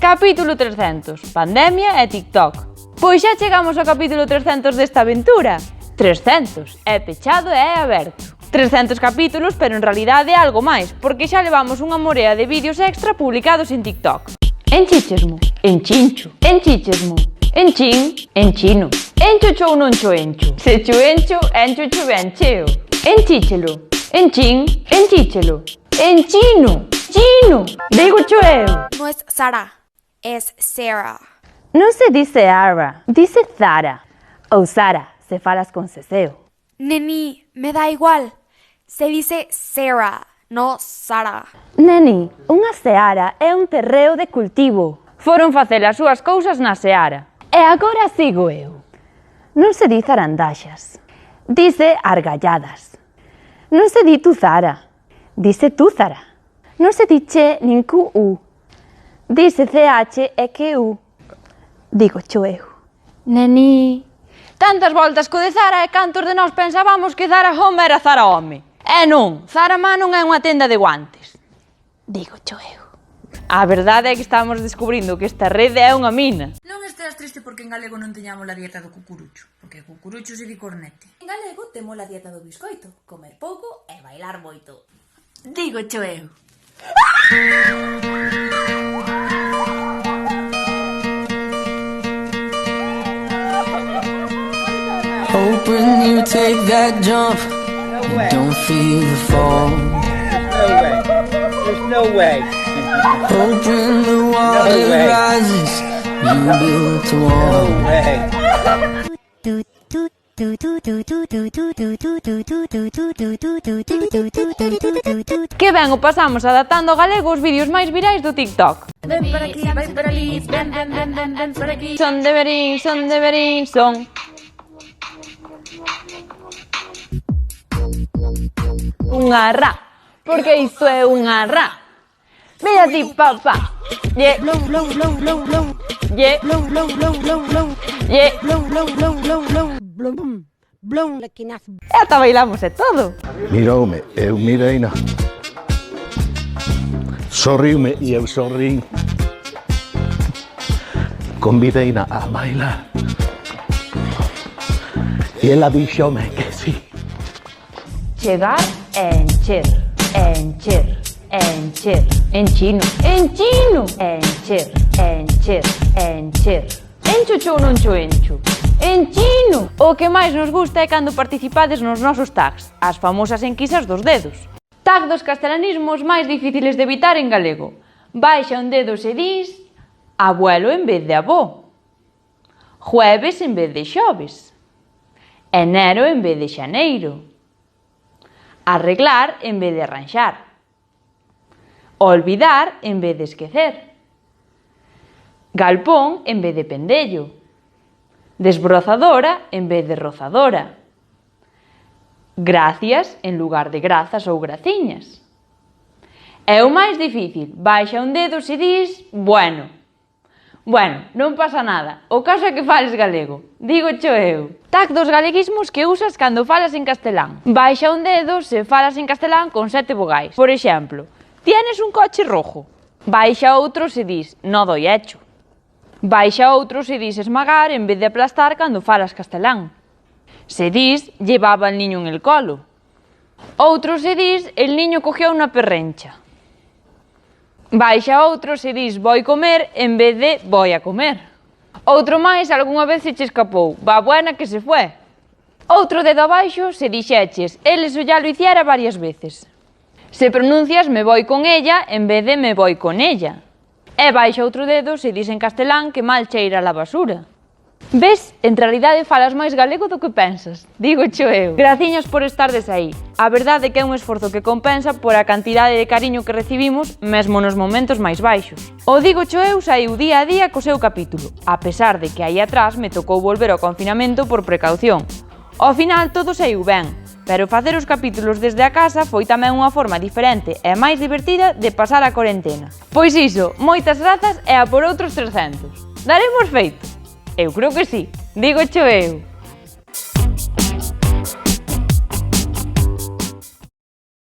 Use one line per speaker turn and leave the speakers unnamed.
Capítulo 300. Pandemia e TikTok. Pois xa chegamos ao capítulo 300 desta aventura. 300. É pechado e é aberto. 300 capítulos, pero en realidade é algo máis, porque xa levamos unha morea de vídeos extra publicados en TikTok. Enchichesmo, enchincho, enchichesmo, enchin, enchino, enchocho ou non cho encho, se cho encho, enchocho ben cheo. Enchíchelo, enchin, enchíchelo, enchino, chino, digo cho eu.
No es Sara, es Sarah.
Non se dice Ara, dice Zara, ou Sara, se falas con ceseo.
Neni, me da igual. Se dice Sarah, no Sara.
Neni, unha seara é un terreo de cultivo. Foron facer as súas cousas na seara. E agora sigo eu. Non se di zarandaxas, dice argalladas. Non se di tuzara, dice túzara. Non se di che nin QU, dice CH e QU. Digo cho eu. Neni, tantas voltas co de Zara e cantos de nós pensábamos que Zara Home era Zara Home. E non, Zara Man non é unha tenda de guantes. Digo cho eu. A verdade é que estamos descubrindo que esta rede é unha mina.
Non esteas triste porque en galego non teñamos a dieta do cucurucho, porque cucurucho se di cornete.
En galego temos a dieta do biscoito, comer pouco e bailar moito.
Digo cho eu.
Hoping you take that jump, you don't feel the fall.
There's no way.
Hoping the water rises, you build a wall.
No way.
Que ben o pasamos adaptando ao galego os vídeos máis virais do TikTok.
Ven para aquí, vai para ali, ven para aquí.
Son de verín, son. Unha ra, porque isto é unha ra. Mira ti, papá. Ye,
Blow, blow, blow, blow, blow.
ye,
Blow, blow, blow, blow, blow.
ye.
Blow, blow, blow, blow, blow. Blow, blow, laquinazo.
E ata bailamos e todo.
Miroume, eu mireina. Sorriume e eu sorrín. Convideina a bailar. E ela dixome que sí.
Chegar e encher, encher, encher. Enchino, enchino. Encher, encher, encher. Enchocho ou non cho encho? Enchino! O que máis nos gusta é cando participades nos nosos tags, as famosas enquisas dos dedos. Tag dos castelanismos máis difíciles de evitar en galego. Baixa un dedo se dis abuelo en vez de avó. Jueves en vez de xoves. Enero en vez de xaneiro. Arreglar en vez de arranxar. Olvidar en vez de esquecer. Galpón en vez de pendello. Desbrozadora en vez de rozadora. Gracias en lugar de grazas ou graciñas. E o máis difícil, baixa un dedo se dis bueno. Bueno, non pasa nada, o caso é que fales galego. Digo cho eu. Tag dos galeguismos que usas cando falas en castelán. Baixa un dedo se falas en castelán con 7 vogais. Por exemplo, tienes un coche rojo. Baixa outro se dis no doy hecho. Baixa outro se dis esmagar en vez de aplastar cando falas castelán. Se dis llevaba el niño en el colo. Outro se dis el niño cogió una perrencha. Baixa outro se dis voy comer en vez de voy a comer. Outro máis algunha vez se che escapou, va buena que se fue. Outro dedo abaixo se dixeches, el eso ya lo hiciera varias veces. Se pronuncias me voy con ella en vez de me voy con ella. E baixa outro dedo se dis en castelán que mal cheira a basura. Ves, en realidade falas máis galego do que pensas, digo cho eu. Graciñas por estardes aí. A verdade é que é un esforzo que compensa por a cantidade de cariño que recibimos, mesmo nos momentos máis baixos. O digo cho eu saiu día a día co seu capítulo, a pesar de que aí atrás me tocou volver ao confinamento por precaución. Ao final todo saiu ben, pero facer os capítulos desde a casa foi tamén unha forma diferente e máis divertida de pasar a corentena. Pois iso, moitas grazas e a por outros 300. Daremos feito? Eu creo que sí, digo cho eu.